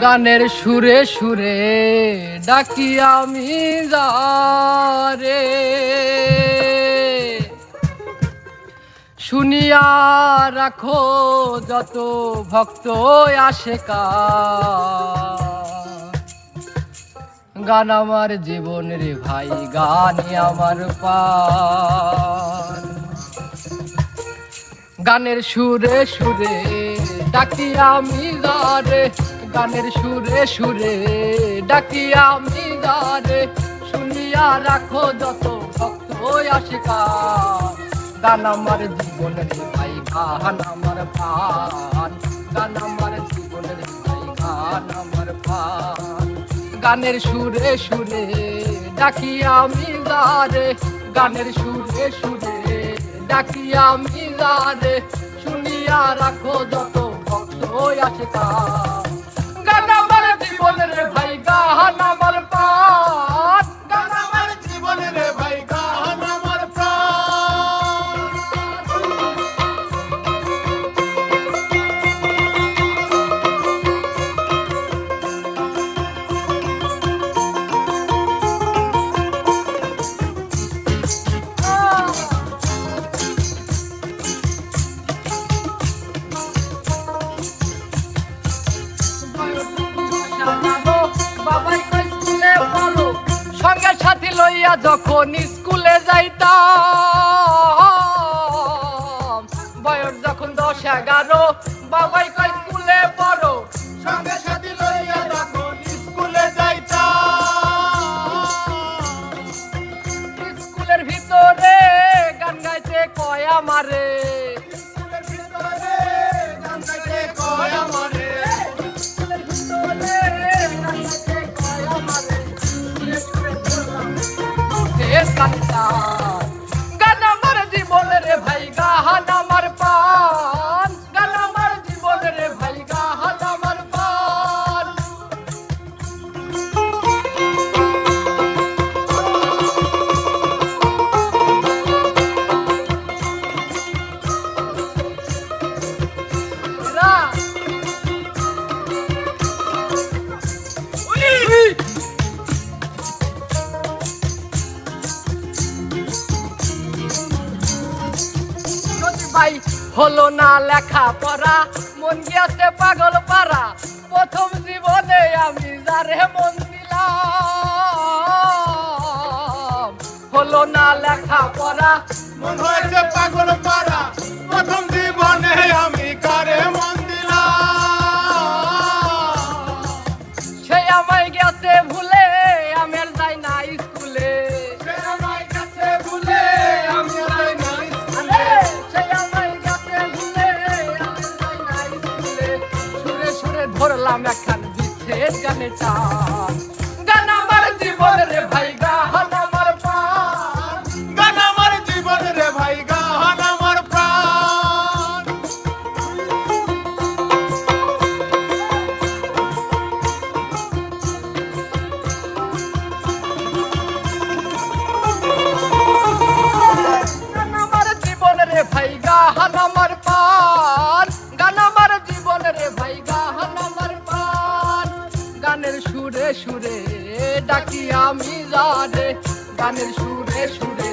গানের সুরে সুরে ডাকি আমি যারে, শুনিয়া রাখো যত ভক্ত আশেকা। গান আমার জীবন রে ভাই, গানই আমার প্রাণ। গানের সুরে সুরে ডাকি আমি যারে, গানের সুরে সুরে ডাকি আমি যারে, শুনিয়া রাখো যত ভক্ত আশিকা। গান আমার জীবনের ভাই, গান আমার প্রাণ। গান আমার জীবনের ভাই, গান আমার প্রাণ। গানের সুরে সুরে ডাকি আমি যারে, গানের সুরে সুরে ডাকি আমি যারে, শুনিয়া রাখো যত ভক্ত আশিকা। গান আমার জীবনের ভাই, গান আমার প্রাণ। গান আমার জীবনের ভাই, গান আমার প্রাণ। বাবাই কই স্কুলে পড়ো, সঙ্গে সাথী লইয়া যখন স্কুলে যাইতাম। বয়স যখন 10-11, বাবাই কই স্কুলে পড়ো, সঙ্গে সাথী লইয়া যখন স্কুলে যাইতাম। স্কুলের ভিতরে গান গাইতে কয় আমারে, স্কুলের ভিতরে গান গাইতে কয় আমারে। স্কুলের ভিতরে গান গাইতে কয় আমারে, সুরে সুরে ধরলাম শেষ গানটা। গান আমার জীবনের ভাই, গান আমার প্রাণ। গান আমার জীবনের ভাই, গান আমার প্রাণ। এরা ভাই হলো না লেখা পড়া, মন গিয়াছে পাগল পারা। প্রথম জীবনে আমি যারে মন দিলাম। হলো না লেখা পড়া, মন হয়েছে পাগল পারা, প্রথম জীবনে আমি কারে মন দিলাম। সে আমায় গেছে ভুলে, আমি আর যাই না স্কুলে। সে আমায় কাছে ভুলে আমি যাই না স্কুলে। সে আমায় গেছে ভুলে, আমি যাই না স্কুলে। সুরে সুরে ধরলাম একখান বিচ্ছেদ গানের টান। গান আমার জীবনের ভাই, গান আমার প্রাণ। গান আমার জীবনের ভাই, গান আমার প্রাণ। গান আমার জীবনের ভাই, গান আমার প্রাণ। গান আমার জীবনের ভাই, গান আমার প্রাণ। গানের সুরে সুরে ডাকি আমি যারে, গানের সুরে সুরে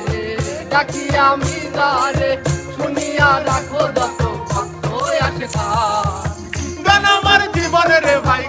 ডাকি আমি যারে, শুনিয়া রাখো যত ভক্ত আশিকা। গান আমার জীবনের ভাই,